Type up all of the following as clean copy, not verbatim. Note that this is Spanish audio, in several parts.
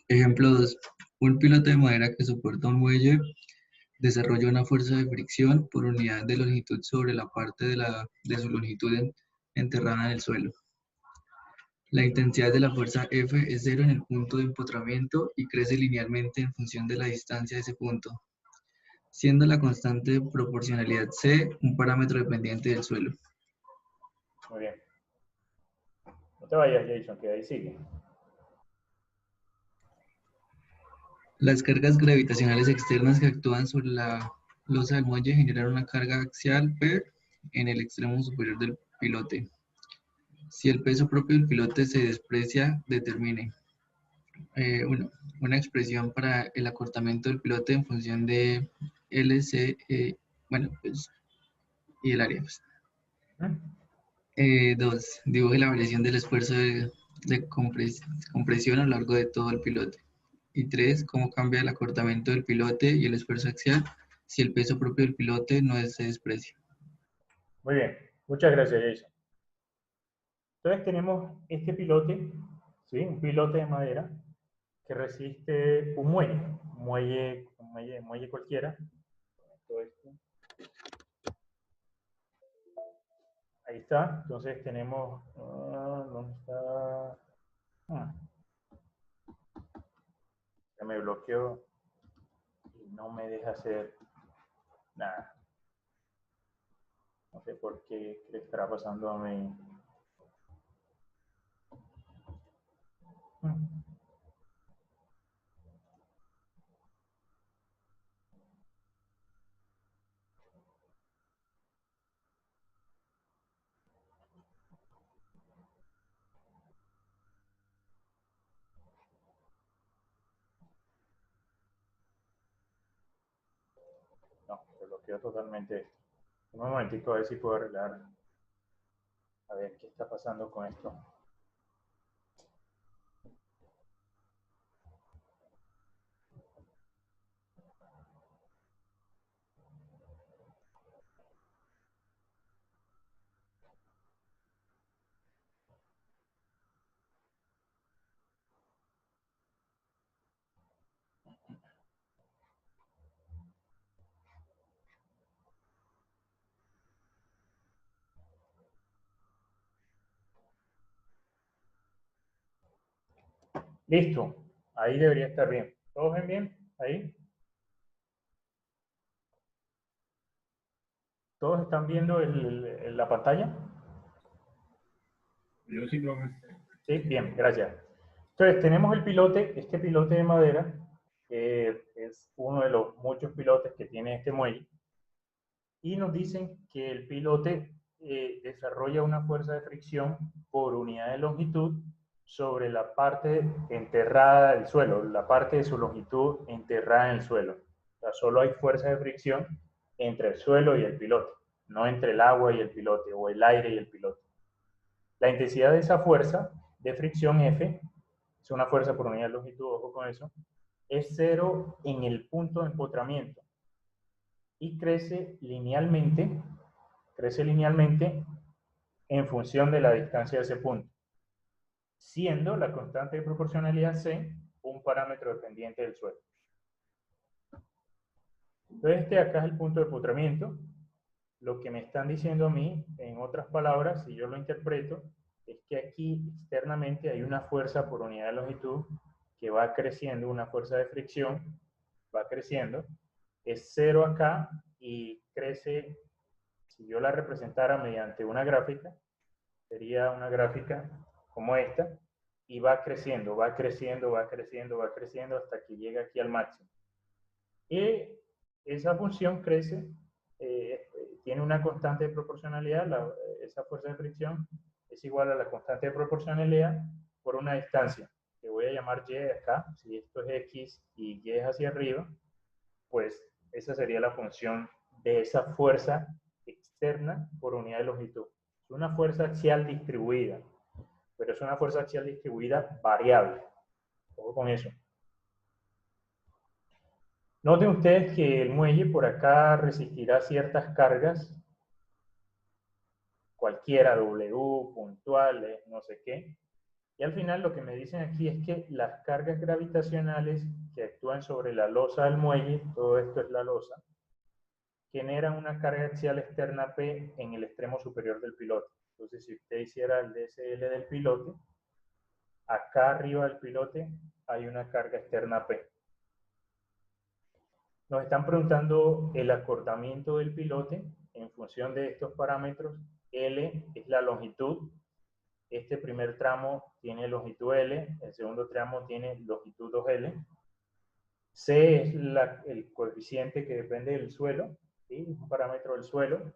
Ejemplo 2. Un pilote de madera que soporta un muelle desarrolla una fuerza de fricción por unidad de longitud sobre la parte de su longitud enterrada en el suelo. La intensidad de la fuerza F es cero en el punto de empotramiento y crece linealmente en función de la distancia de ese punto, siendo la constante de proporcionalidad C un parámetro dependiente del suelo. Muy bien. No te vayas, Jason, que ahí sigue. Las cargas gravitacionales externas que actúan sobre la losa del muelle generan una carga axial P en el extremo superior del pilote. Si el peso propio del pilote se desprecia, determine una expresión para el acortamiento del pilote en función de LC, pues, y el área. Pues. 2. Dibuje la variación del esfuerzo de compresión a lo largo de todo el pilote. Y 3. Cómo cambia el acortamiento del pilote y el esfuerzo axial si el peso propio del pilote no se desprecia. Muy bien. Muchas gracias, Jason. Entonces tenemos este pilote, ¿sí? Un pilote de madera que resiste un muelle cualquiera. Todo esto. Ahí está. Entonces tenemos, ¿dónde está? Se me bloqueó y no me deja hacer nada. No sé por qué le estará pasando a mí. No, se bloqueó totalmente esto. Un momentito a ver si puedo arreglar. A ver qué está pasando con esto. Listo. Ahí debería estar bien. ¿Todos ven bien? Ahí. ¿Todos están viendo la pantalla? Yo sí lo veo. Sí, bien, gracias. Entonces, tenemos el pilote, este pilote de madera, que es uno de los muchos pilotes que tiene este muelle, y nos dicen que el pilote desarrolla una fuerza de fricción por unidad de longitud sobre la parte enterrada del suelo, la parte de su longitud enterrada en el suelo. O sea, solo hay fuerza de fricción entre el suelo y el pilote, no entre el agua y el pilote o el aire y el pilote. La intensidad de esa fuerza de fricción F, es una fuerza por unidad de longitud, ojo con eso, es cero en el punto de empotramiento y crece linealmente en función de la distancia de ese punto, siendo la constante de proporcionalidad C un parámetro dependiente del suelo. Entonces este acá es el punto de empotramiento. Lo que me están diciendo a mí, en otras palabras, si yo lo interpreto, es que aquí externamente hay una fuerza por unidad de longitud que va creciendo, una fuerza de fricción, va creciendo, es cero acá y crece, si yo la representara mediante una gráfica, sería una gráfica como esta, y va creciendo, va creciendo, va creciendo, va creciendo hasta que llega aquí al máximo. Y esa función crece, tiene una constante de proporcionalidad, esa fuerza de fricción es igual a la constante de proporcionalidad por una distancia, que voy a llamar y acá, si esto es x y y es hacia arriba, pues esa sería la función de esa fuerza externa por unidad de longitud. Es una fuerza axial distribuida, pero es una fuerza axial distribuida variable. Ojo con eso. Noten ustedes que el muelle por acá resistirá ciertas cargas, cualquiera, W, puntuales, no sé qué, Y al final lo que me dicen aquí es que las cargas gravitacionales que actúan sobre la losa del muelle, todo esto es la losa, generan una carga axial externa P en el extremo superior del pilote. Entonces, si usted hiciera el DSL del pilote, acá arriba del pilote hay una carga externa P. Nos están preguntando el acortamiento del pilote en función de estos parámetros. L es la longitud. Este primer tramo tiene longitud L, el segundo tramo tiene longitud 2L. C es el coeficiente que depende del suelo, ¿sí? Un parámetro del suelo.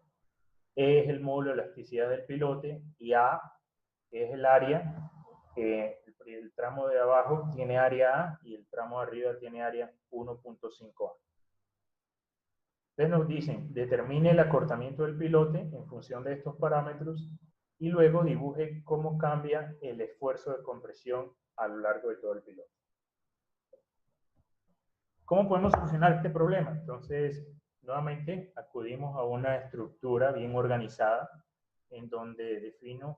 E es el módulo de elasticidad del pilote y A es el área. El tramo de abajo tiene área A y el tramo de arriba tiene área 1.5A. Entonces nos dicen, determine el acortamiento del pilote en función de estos parámetros y luego dibuje cómo cambia el esfuerzo de compresión a lo largo de todo el pilote. ¿Cómo podemos solucionar este problema? Entonces, nuevamente acudimos a una estructura bien organizada en donde defino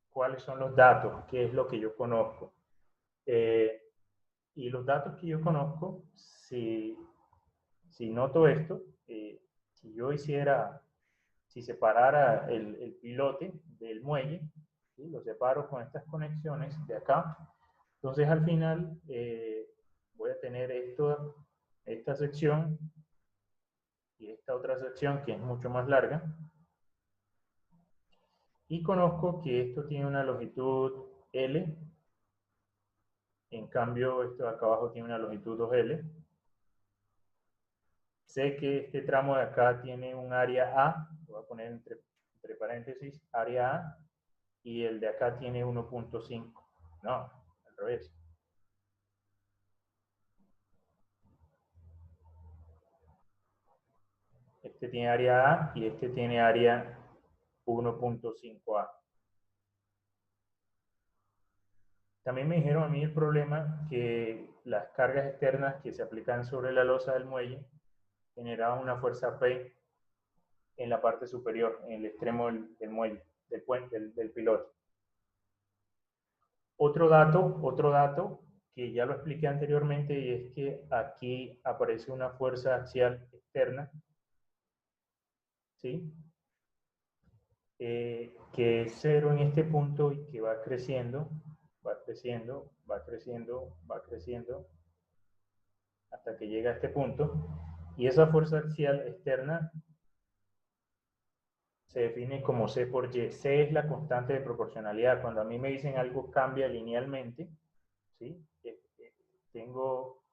cuáles son los datos, qué es lo que yo conozco. Y los datos que yo conozco, si noto esto, si yo hiciera, si separara el pilote del muelle, ¿sí? Lo separo con estas conexiones de acá, entonces al final voy a tener esta sección y esta otra sección que es mucho más larga. Y conozco que esto tiene una longitud L, en cambio esto de acá abajo tiene una longitud 2L. Sé que este tramo de acá tiene un área A, lo voy a poner entre paréntesis, área A, y el de acá tiene 1.5. No, al revés. Este tiene área A y este tiene área 1.5A. También me dijeron a mí el problema que las cargas externas que se aplican sobre la losa del muelle generaban una fuerza P en la parte superior, en el extremo del muelle, del puente, del piloto. Otro dato que ya lo expliqué anteriormente y es que aquí aparece una fuerza axial externa, ¿sí? Que es cero en este punto y que va creciendo, va creciendo, va creciendo, va creciendo, hasta que llega a este punto. Y esa fuerza axial externa se define como C por Y. C es la constante de proporcionalidad. Cuando a mí me dicen algo cambia linealmente, ¿sí? Tengo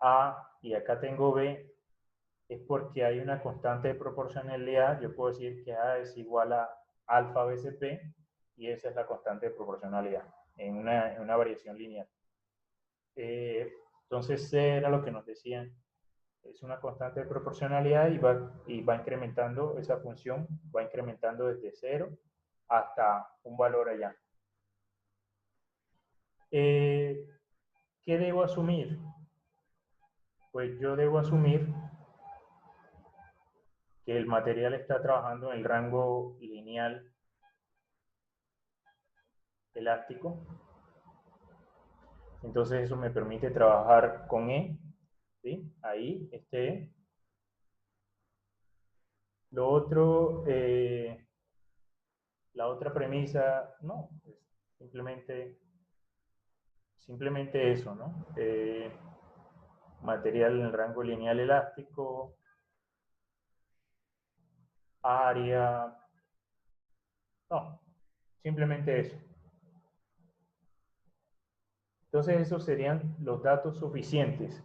A y acá tengo B, es porque hay una constante de proporcionalidad. Yo puedo decir que A es igual a alfa veces B y esa es la constante de proporcionalidad en una variación lineal. Entonces C era lo que nos decían, es una constante de proporcionalidad y va incrementando, esa función va incrementando desde 0 hasta un valor allá. ¿Qué debo asumir? Pues yo debo asumir que el material está trabajando en el rango lineal elástico. Entonces eso me permite trabajar con E, ¿sí? Ahí, este E. Lo otro, la otra premisa, no, pues simplemente eso, ¿no? Material en el rango lineal elástico, área, no, simplemente eso. Entonces esos serían los datos suficientes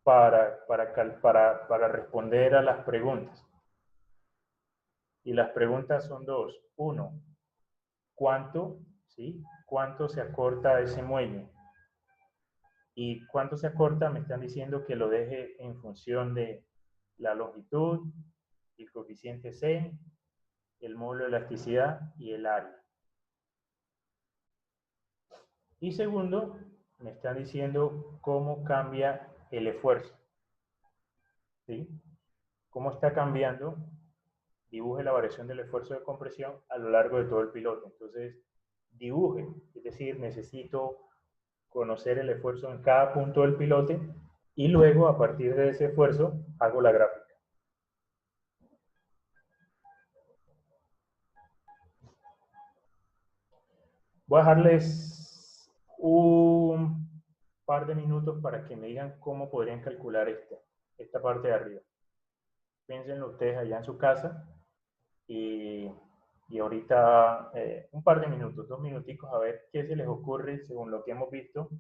para responder a las preguntas. Y las preguntas son dos. Uno, ¿cuánto, sí? ¿Cuánto se acorta ese muelle? Y cuánto se acorta, me están diciendo que lo deje en función de la longitud, el coeficiente C, el módulo de elasticidad y el área. Y segundo, me están diciendo cómo cambia el esfuerzo. ¿Sí? ¿Cómo está cambiando? Dibuje la variación del esfuerzo de compresión a lo largo de todo el piloto. Entonces, dibuje, es decir, necesito conocer el esfuerzo en cada punto del pilote y luego a partir de ese esfuerzo hago la gráfica. Voy a dejarles un par de minutos para que me digan cómo podrían calcular esta parte de arriba. Piénsenlo ustedes allá en su casa y, y ahorita un par de minutos, 2 minuticos, a ver qué se les ocurre según lo que hemos visto,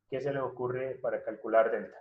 qué se les ocurre para calcular delta.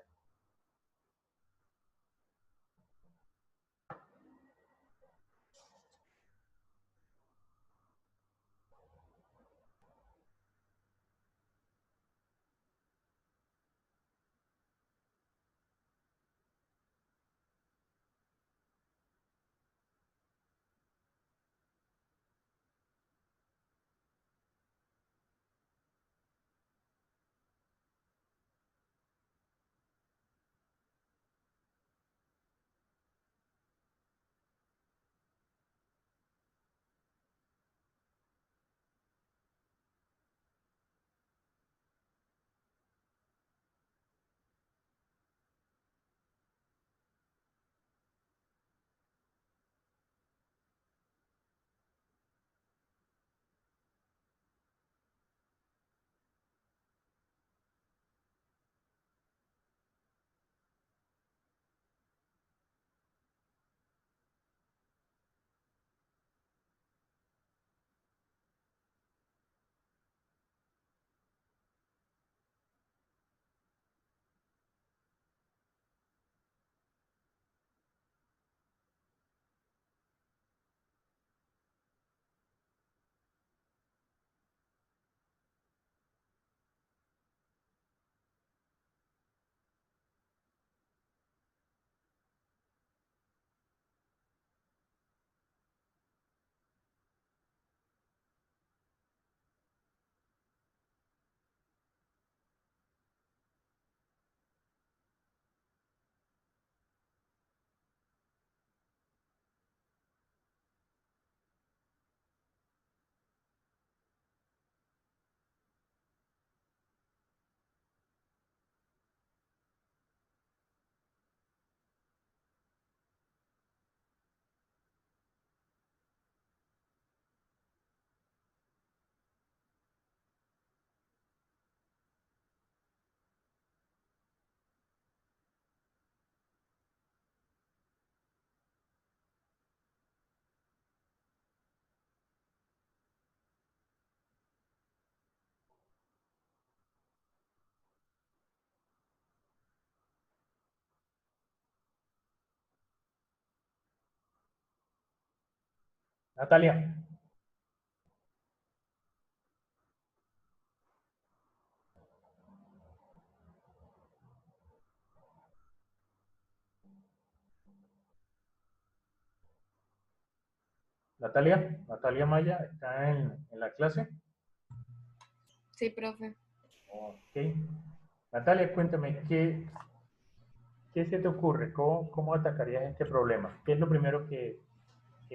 Natalia. Natalia Maya, ¿está en la clase? Sí, profe. Ok. Natalia, cuéntame, ¿qué se te ocurre? ¿Cómo atacarías este problema? ¿Qué es lo primero que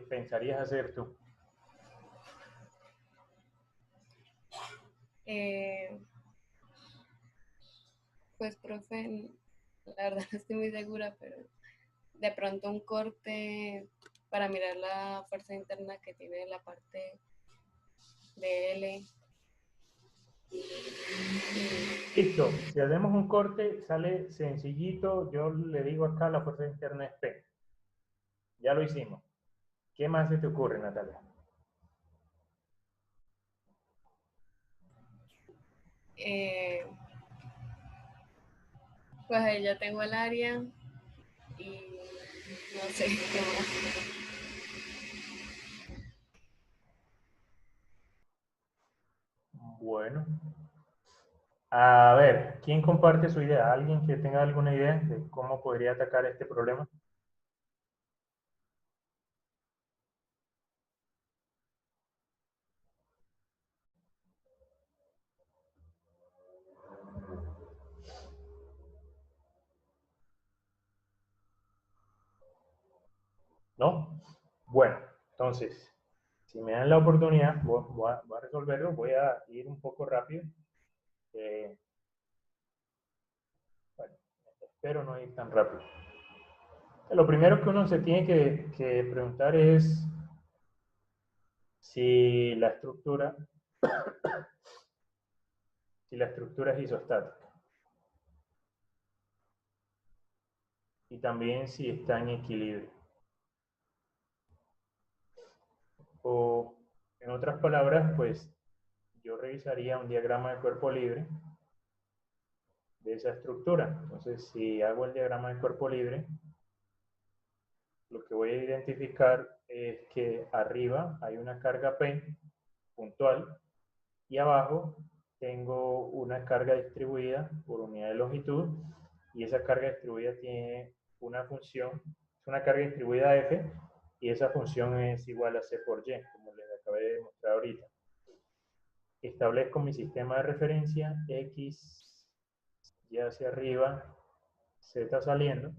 pensarías hacer tú? Pues, profe, la verdad no estoy muy segura, pero de pronto un corte para mirar la fuerza interna que tiene la parte de L. Listo, si hacemos un corte, sale sencillito. Yo le digo acá la fuerza interna es P. Ya lo hicimos. ¿Qué más se te ocurre, Natalia? Pues ahí ya tengo el área y no sé qué más. Bueno. A ver, ¿quién comparte su idea? ¿Alguien que tenga alguna idea de cómo podría atacar este problema? ¿No? Bueno, entonces, Si me dan la oportunidad, voy a resolverlo. Voy a ir un poco rápido. Bueno, espero no ir tan rápido. Lo primero que uno se tiene que preguntar es si la estructura es isostática. Y también si está en equilibrio. O, en otras palabras, pues yo revisaría un diagrama de cuerpo libre de esa estructura. Entonces, si hago el diagrama de cuerpo libre, lo que voy a identificar es que arriba hay una carga P puntual y abajo tengo una carga distribuida por unidad de longitud, y esa carga distribuida tiene una función, es una carga distribuida F, y esa función es igual a C por Y, como les acabé de demostrar ahorita. Establezco mi sistema de referencia, X, Y hacia arriba, Z saliendo.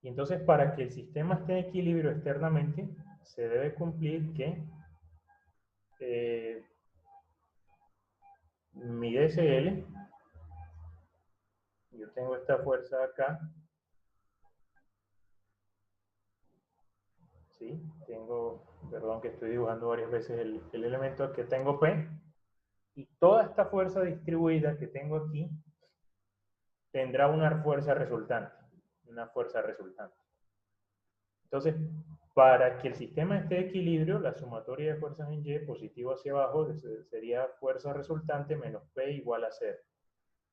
Y entonces, para que el sistema esté en equilibrio externamente, se debe cumplir que mi DCL, yo tengo esta fuerza acá, ¿sí? Perdón que estoy dibujando varias veces el elemento, que tengo P, y toda esta fuerza distribuida que tengo aquí tendrá una fuerza resultante, Entonces, para que el sistema esté en equilibrio, la sumatoria de fuerzas en Y, positivo hacia abajo, sería fuerza resultante menos P igual a 0.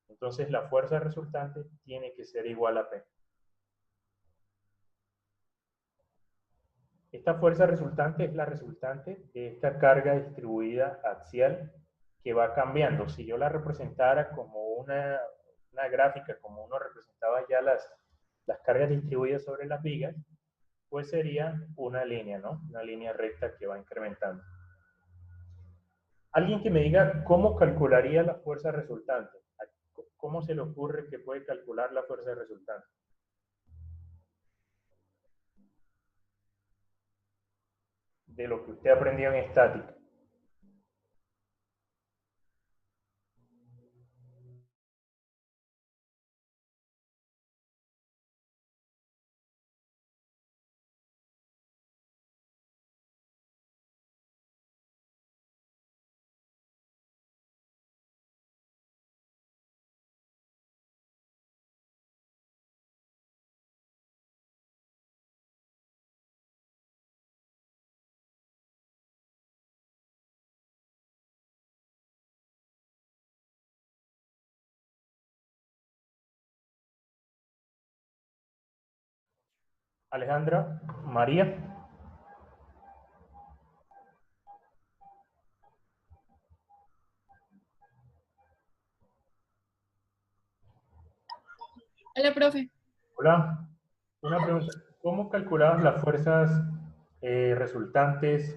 Entonces, la fuerza resultante tiene que ser igual a P. Esta fuerza resultante es la resultante de esta carga distribuida axial que va cambiando. Si yo la representara como una gráfica, como uno representaba ya las cargas distribuidas sobre las vigas, pues sería una línea, ¿no? Una línea recta que va incrementando. Alguien que me diga cómo calcularía la fuerza resultante. ¿Cómo se le ocurre que puede calcular la fuerza resultante? De lo que usted aprendió en estática. Alejandra, María. Hola, profe. Hola. Una pregunta. ¿Cómo calculabas las fuerzas resultantes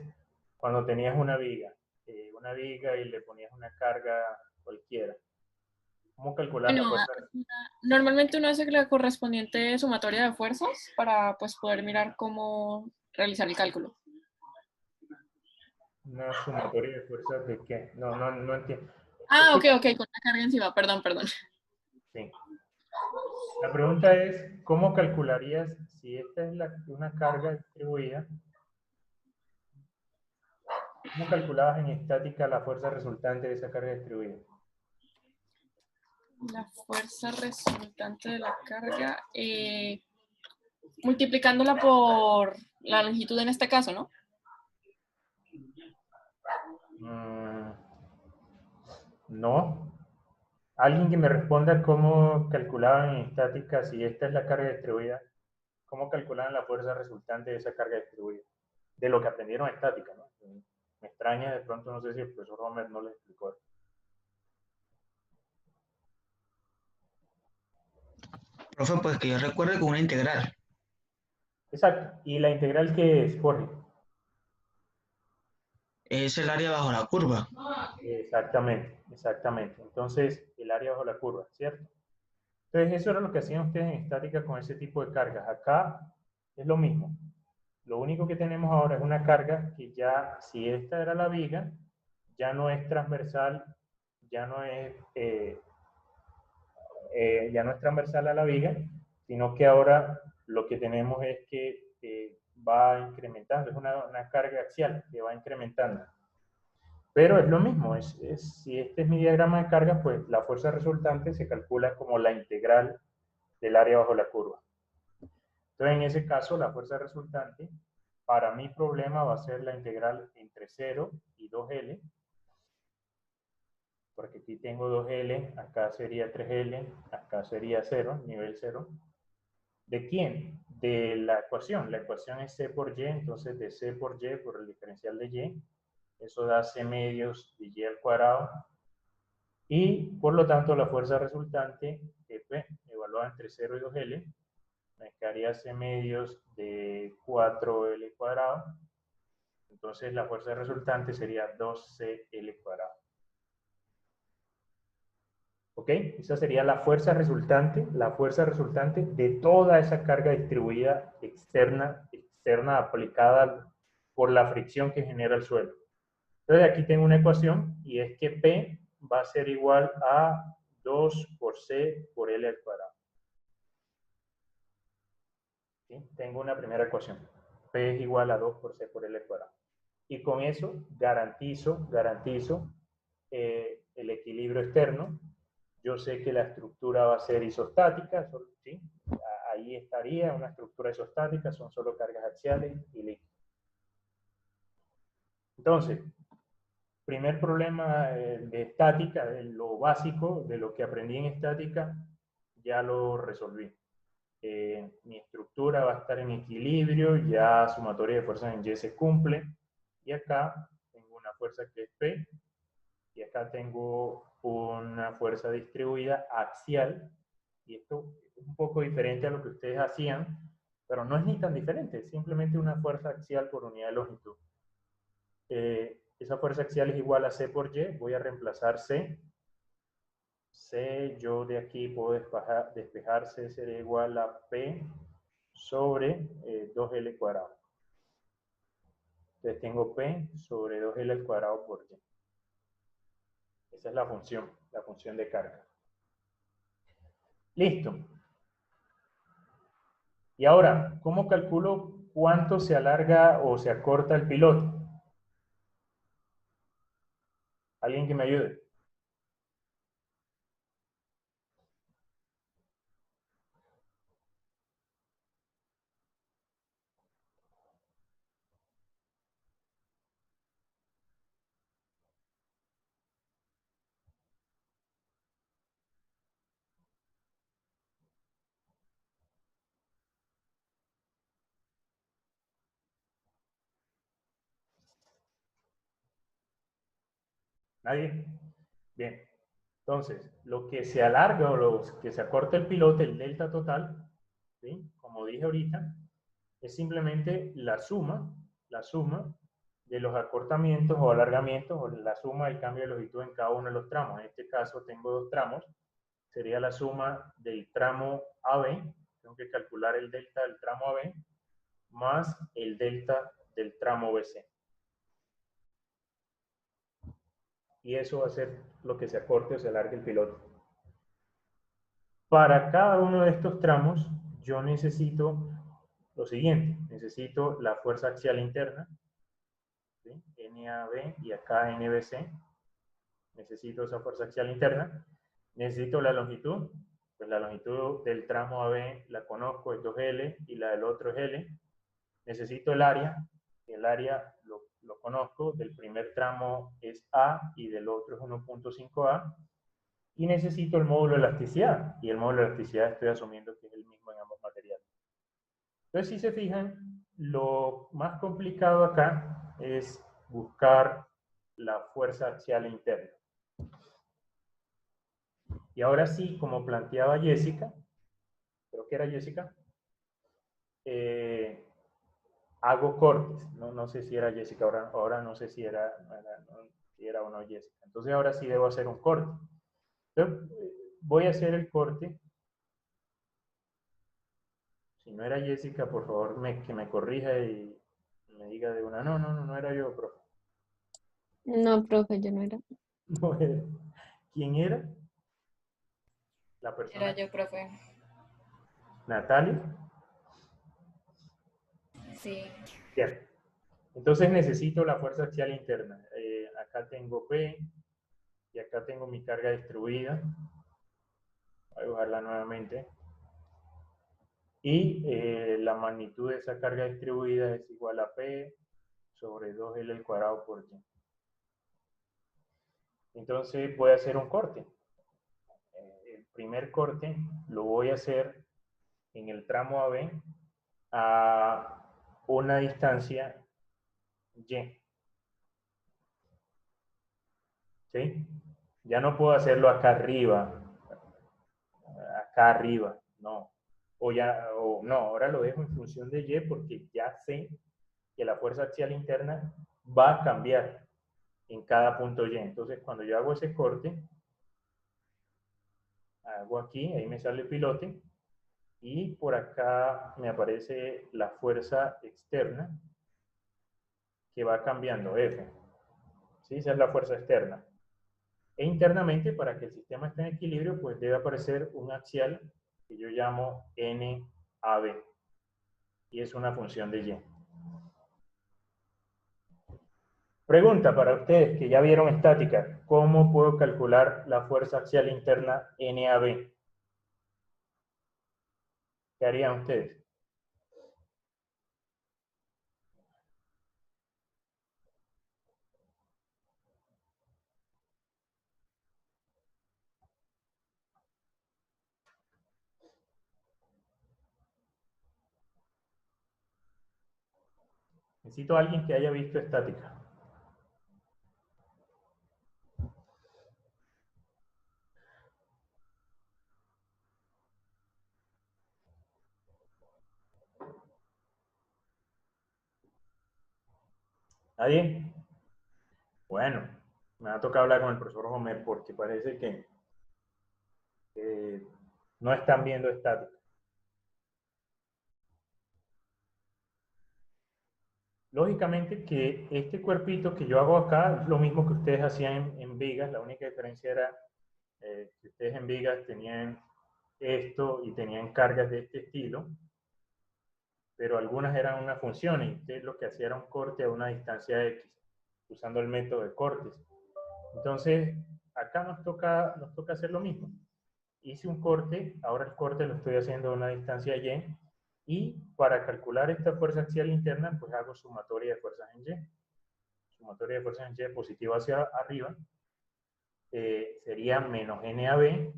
cuando tenías una viga? Una viga y le ponías una carga cualquiera. ¿Cómo calculabas la Bueno, fuerza? normalmente uno hace la correspondiente sumatoria de fuerzas para pues poder mirar cómo realizar el cálculo. ¿Una sumatoria de fuerzas de qué? No entiendo. Ah, ok, con la carga encima, perdón. Sí. La pregunta es, ¿cómo calcularías si esta es una carga distribuida? ¿Cómo calculabas en estática la fuerza resultante de esa carga distribuida? La fuerza resultante de la carga, multiplicándola por la longitud en este caso, ¿no? No. Alguien que me responda cómo calculaban en estática, si esta es la carga distribuida, cómo calculaban la fuerza resultante de esa carga distribuida. De lo que aprendieron en estática, ¿no? Me extraña, de pronto no sé si el profesor Homer no les explicó. Profe, pues que yo recuerde con una integral. Exacto. ¿Y la integral qué es, Jorge? Es el área bajo la curva. Exactamente. Entonces, el área bajo la curva, ¿cierto? Entonces, eso era lo que hacían ustedes en estática con ese tipo de cargas. Acá es lo mismo. Lo único que tenemos ahora es una carga que ya, si esta era la viga, ya no es transversal, ya no es, ya no es transversal a la viga, sino que ahora lo que tenemos es que va incrementando, es una carga axial que va incrementando. Pero es lo mismo, si este es mi diagrama de carga, pues la fuerza resultante se calcula como la integral del área bajo la curva. Entonces, en ese caso, la fuerza resultante, para mi problema, va a ser la integral entre 0 y 2L, porque aquí tengo 2L, acá sería 3L, acá sería 0, nivel 0. ¿De quién? De la ecuación. La ecuación es C por Y, entonces de C por Y por el diferencial de Y, eso da C medios de Y al cuadrado. Y por lo tanto la fuerza resultante, F, evaluada entre 0 y 2L, me quedaría C medios de 4L cuadrado. Entonces la fuerza resultante sería 2CL cuadrado. ¿Ok? Esa sería la fuerza resultante de toda esa carga distribuida externa aplicada por la fricción que genera el suelo. Entonces aquí tengo una ecuación y es que P va a ser igual a 2 por C por L al cuadrado. ¿Sí? Tengo una primera ecuación. P es igual a 2 por C por L al cuadrado. Y con eso garantizo el equilibrio externo. Yo sé que la estructura va a ser isostática, ¿sí? Ahí estaría una estructura isostática, son solo cargas axiales y líquidos. Entonces, primer problema de estática, de lo básico, de lo que aprendí en estática, ya lo resolví. Mi estructura va a estar en equilibrio, ya sumatoria de fuerzas en Y se cumple, y acá tengo una fuerza que es P, y acá tengo una fuerza distribuida axial, y esto es un poco diferente a lo que ustedes hacían, pero no es ni tan diferente, es simplemente una fuerza axial por unidad de longitud. Esa fuerza axial es igual a C por Y, voy a reemplazar C. C, yo de aquí puedo despejar C sería igual a P sobre 2L cuadrado. Entonces tengo P sobre 2L al cuadrado por Y. Esa es la función de carga. Listo. Y ahora, ¿cómo calculo cuánto se alarga o se acorta el pilote? ¿Alguien que me ayude? ¿Nadie? Bien. Entonces, lo que se alarga o lo que se acorta el pilote, el delta total, ¿sí? Como dije ahorita, es simplemente la suma de los acortamientos o alargamientos, o la suma del cambio de longitud en cada uno de los tramos. En este caso tengo dos tramos, sería la suma del tramo AB, tengo que calcular el delta del tramo AB, más el delta del tramo BC. Y eso va a ser lo que se acorte o se alargue el pilote. Para cada uno de estos tramos, yo necesito lo siguiente. Necesito la fuerza axial interna, ¿sí? NAB y acá NBC. Necesito esa fuerza axial interna. Necesito la longitud. Pues la longitud del tramo AB la conozco, es 2L, y la del otro es L. Necesito el área. El área lo conozco. Del primer tramo es A y del otro es 1.5A. Y necesito el módulo de elasticidad. Y el módulo de elasticidad estoy asumiendo que es el mismo en ambos materiales. Entonces, si se fijan, lo más complicado acá es buscar la fuerza axial interna. Y ahora sí, como planteaba Jessica, creo que era Jessica, hago cortes. No sé si era Jessica, ahora no sé si era o no Jessica. Entonces ahora sí debo hacer un corte. Entonces, voy a hacer el corte. Si no era Jessica, por favor, que me corrija y me diga de una, no era yo, profe. No, profe, yo no era. No era. ¿Quién era? La Era persona. yo, profe. Natalia. Sí. Bien. Entonces necesito la fuerza axial interna. Acá tengo P y acá tengo mi carga distribuida. Voy a dibujarla nuevamente. Y la magnitud de esa carga distribuida es igual a P sobre 2L al cuadrado por Y. Entonces voy a hacer un corte. El primer corte lo voy a hacer en el tramo AB a una distancia Y. ¿Sí? Ya no puedo hacerlo acá arriba, no. No, ahora lo dejo en función de Y porque ya sé que la fuerza axial interna va a cambiar en cada punto Y. Entonces, cuando yo hago ese corte, hago aquí, ahí me sale el pilote, y por acá me aparece la fuerza externa que va cambiando, F. ¿Sí? Esa es la fuerza externa. E internamente, para que el sistema esté en equilibrio, pues debe aparecer un axial que yo llamo NAB. Y es una función de Y. Pregunta para ustedes que ya vieron estática. ¿Cómo puedo calcular la fuerza axial interna NAB? ¿Qué harían ustedes? Necesito a alguien que haya visto estática. ¿Nadie? Bueno, me ha tocado hablar con el profesor Homer porque parece que no están viendo estática. Lógicamente que este cuerpito que yo hago acá es lo mismo que ustedes hacían en vigas, la única diferencia era que ustedes en vigas tenían esto y tenían cargas de este estilo, pero algunas eran una función y ustedes lo que hacían era un corte a una distancia X, usando el método de cortes. Entonces, acá nos toca hacer lo mismo. Hice un corte, ahora el corte lo estoy haciendo a una distancia Y, y para calcular esta fuerza axial interna, pues hago sumatoria de fuerzas en Y. Sumatoria de fuerzas en Y positiva hacia arriba, sería menos NAB,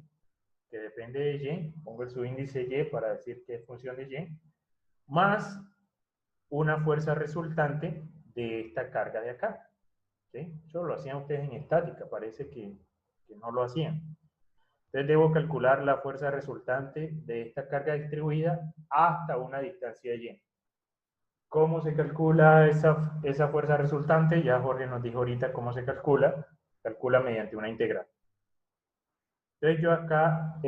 que depende de Y, pongo el subíndice Y para decir que es función de Y, más una fuerza resultante de esta carga de acá. ¿Sí? Eso lo hacían ustedes en estática, parece que no lo hacían. Entonces debo calcular la fuerza resultante de esta carga distribuida hasta una distancia Y. ¿Cómo se calcula esa fuerza resultante? Ya Jorge nos dijo ahorita cómo se calcula. Calcula mediante una integral. Entonces yo acá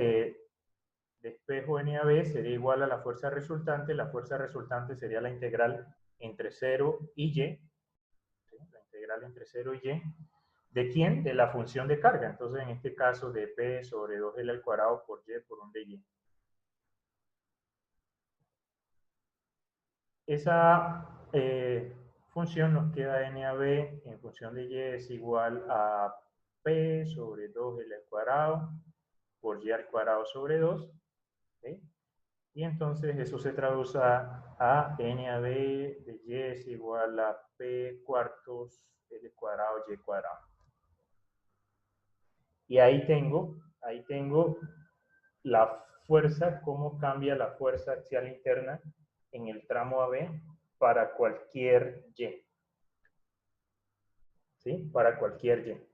despejo NAB sería igual a la fuerza resultante. La fuerza resultante sería la integral entre 0 y Y. ¿Sí? La integral entre 0 y Y. ¿De quién? De la función de carga. Entonces, en este caso, de P sobre 2L al cuadrado por Y por un de Y. Esa función nos queda NAB en función de Y es igual a P sobre 2L al cuadrado por Y al cuadrado sobre 2. ¿Sí? Y entonces eso se traduce a NAB de Y es igual a P cuartos L cuadrado Y cuadrado. Y ahí tengo la fuerza, cómo cambia la fuerza axial interna en el tramo AB para cualquier Y. ¿Sí? Para cualquier Y.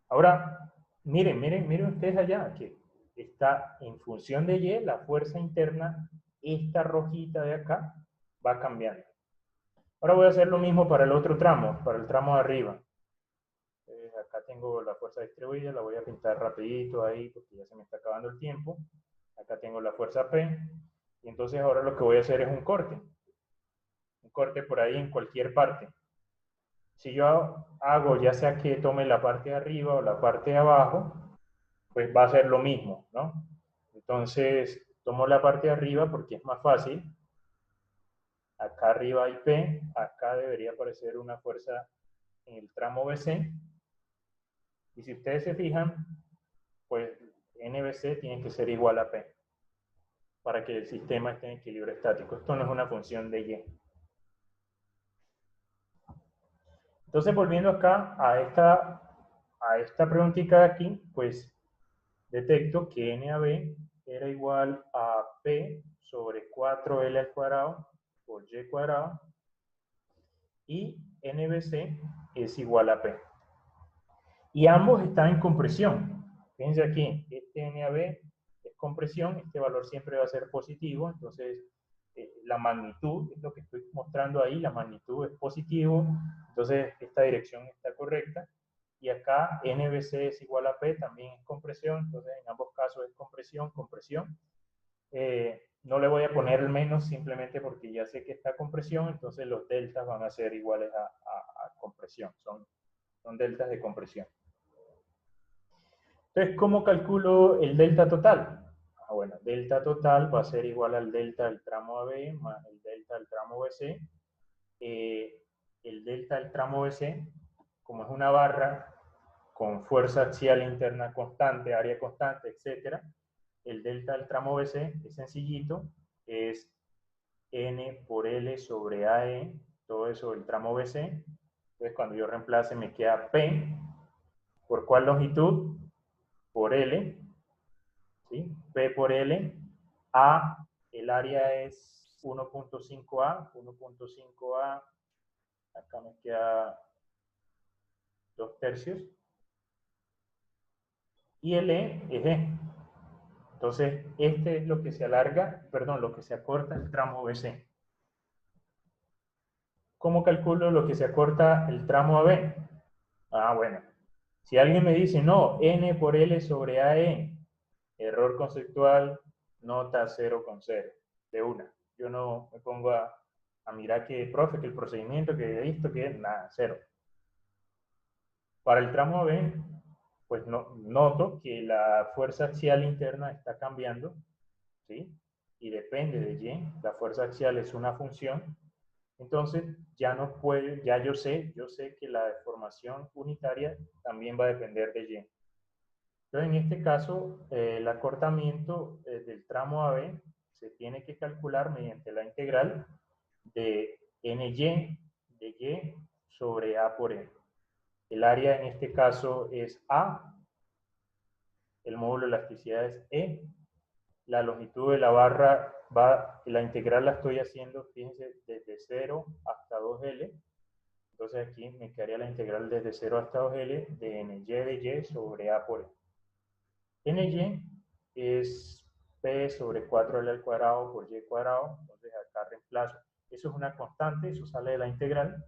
Ahora, miren ustedes allá, que está en función de Y, la fuerza interna, esta rojita de acá, va cambiando. Ahora voy a hacer lo mismo para el otro tramo, para el tramo de arriba. Acá tengo la fuerza distribuida, la voy a pintar rapidito ahí porque ya se me está acabando el tiempo. Acá tengo la fuerza P. Y entonces ahora lo que voy a hacer es un corte. Un corte por ahí en cualquier parte. Si yo hago, ya sea que tome la parte de arriba o la parte de abajo, pues va a ser lo mismo, ¿no? Entonces, tomo la parte de arriba porque es más fácil. Acá arriba hay P, acá debería aparecer una fuerza en el tramo BC. Y si ustedes se fijan, pues NBC tiene que ser igual a P para que el sistema esté en equilibrio estático. Esto no es una función de Y. Entonces, volviendo acá a esta preguntita de aquí, pues detecto que NAB era igual a P sobre 4L al cuadrado por Y cuadrado y NBC es igual a P. Y ambos están en compresión. Fíjense aquí, este NAB es compresión, este valor siempre va a ser positivo, entonces la magnitud es lo que estoy mostrando ahí, la magnitud es positivo, entonces esta dirección está correcta. Y acá NBC es igual a P, también es compresión, entonces en ambos casos es compresión, compresión. No le voy a poner el menos simplemente porque ya sé que está compresión, entonces los deltas van a ser iguales a compresión, son deltas de compresión. Entonces, ¿cómo calculo el delta total? Bueno, delta total va a ser igual al delta del tramo AB más el delta del tramo BC. El delta del tramo BC, como es una barra con fuerza axial interna constante, área constante, etc., el delta del tramo BC es sencillito, es N por L sobre AE, todo eso del tramo BC. Entonces, cuando yo reemplace, me queda P. ¿Por cuál longitud? Por L. ¿Sí? P por L. A, el área es 1.5A. 1.5A, acá me queda 2/3. Y el E es E. Entonces, este es lo que se alarga, perdón, lo que se acorta el tramo BC. ¿Cómo calculo lo que se acorta el tramo AB? Bueno. Si alguien me dice, no, N por L sobre AE, error conceptual, nota 0,0, de una. Yo no me pongo a mirar que, profe, que el procedimiento, que esto, que nada, 0. Para el tramo AB, pues noto que la fuerza axial interna está cambiando, ¿sí? Y depende de Y, la fuerza axial es una función, entonces ya no puede, ya yo sé que la deformación unitaria también va a depender de Y. Entonces, en este caso, el acortamiento del tramo AB se tiene que calcular mediante la integral de NY de Y sobre A por E. El área en este caso es A, el módulo de elasticidad es E, la longitud de la barra la integral la estoy haciendo, fíjense, desde 0 hasta 2L. Entonces aquí me quedaría la integral desde 0 hasta 2L de NY de Y sobre A por E. NY es P sobre 4L al cuadrado por Y cuadrado, entonces acá reemplazo. Eso es una constante, eso sale de la integral.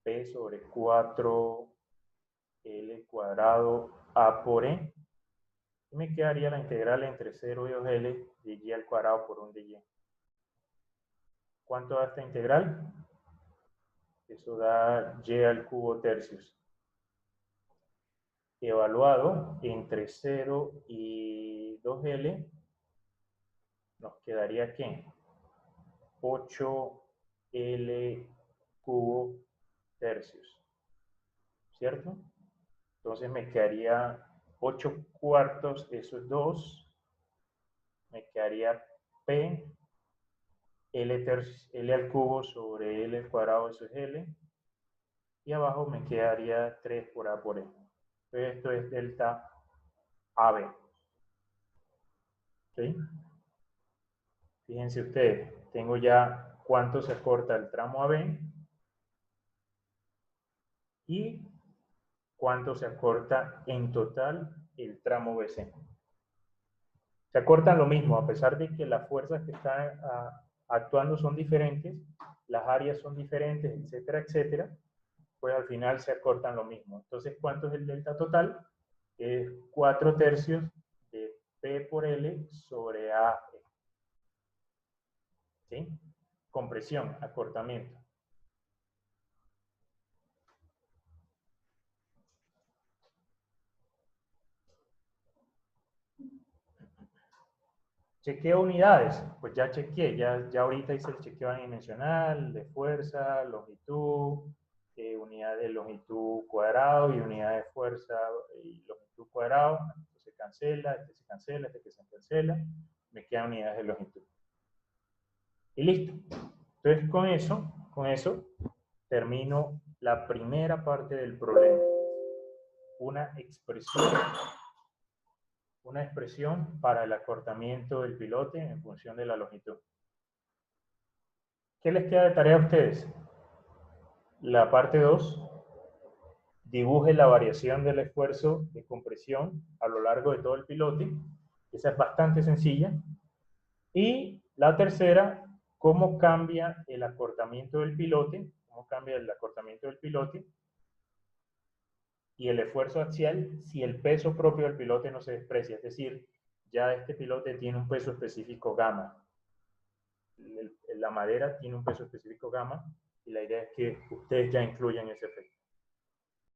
P sobre 4L cuadrado A por E. Y me quedaría la integral entre 0 y 2L de Y al cuadrado por 1 de Y. ¿Cuánto da esta integral? Eso da Y al cubo tercios. Evaluado entre 0 y 2L, nos quedaría ¿qué? 8L cubo tercios. ¿Cierto? Entonces me quedaría 8 cuartos, eso es 2. Me quedaría P, L al cubo sobre L al cuadrado, eso es L. Y abajo me quedaría 3 por A por E. Entonces esto es delta AB. ¿Sí? Fíjense ustedes, tengo ya cuánto se acorta el tramo AB y cuánto se acorta en total el tramo BC. Se acortan lo mismo, a pesar de que las fuerzas que están actuando son diferentes, las áreas son diferentes, etcétera, etcétera, pues al final se acortan lo mismo. Entonces, ¿cuánto es el delta total? Es 4/3 de P por L sobre A. ¿Sí? Compresión, acortamiento. Chequeo unidades, pues ya chequeé, ya ahorita hice el chequeo adimensional de fuerza, longitud, unidad de longitud cuadrado y unidad de fuerza y longitud cuadrado. Esto se cancela, este se cancela, este que se cancela, me quedan unidades de longitud. Y listo. Entonces con eso termino la primera parte del problema. Una expresión para el acortamiento del pilote en función de la longitud. ¿Qué les queda de tarea a ustedes? La parte 2, dibuje la variación del esfuerzo de compresión a lo largo de todo el pilote. Esa es bastante sencilla. Y la tercera, cómo cambia el acortamiento del pilote, y el esfuerzo axial si el peso propio del pilote no se desprecia. Es decir, ya este pilote tiene un peso específico gamma. La madera tiene un peso específico gamma y la idea es que ustedes ya incluyan ese efecto.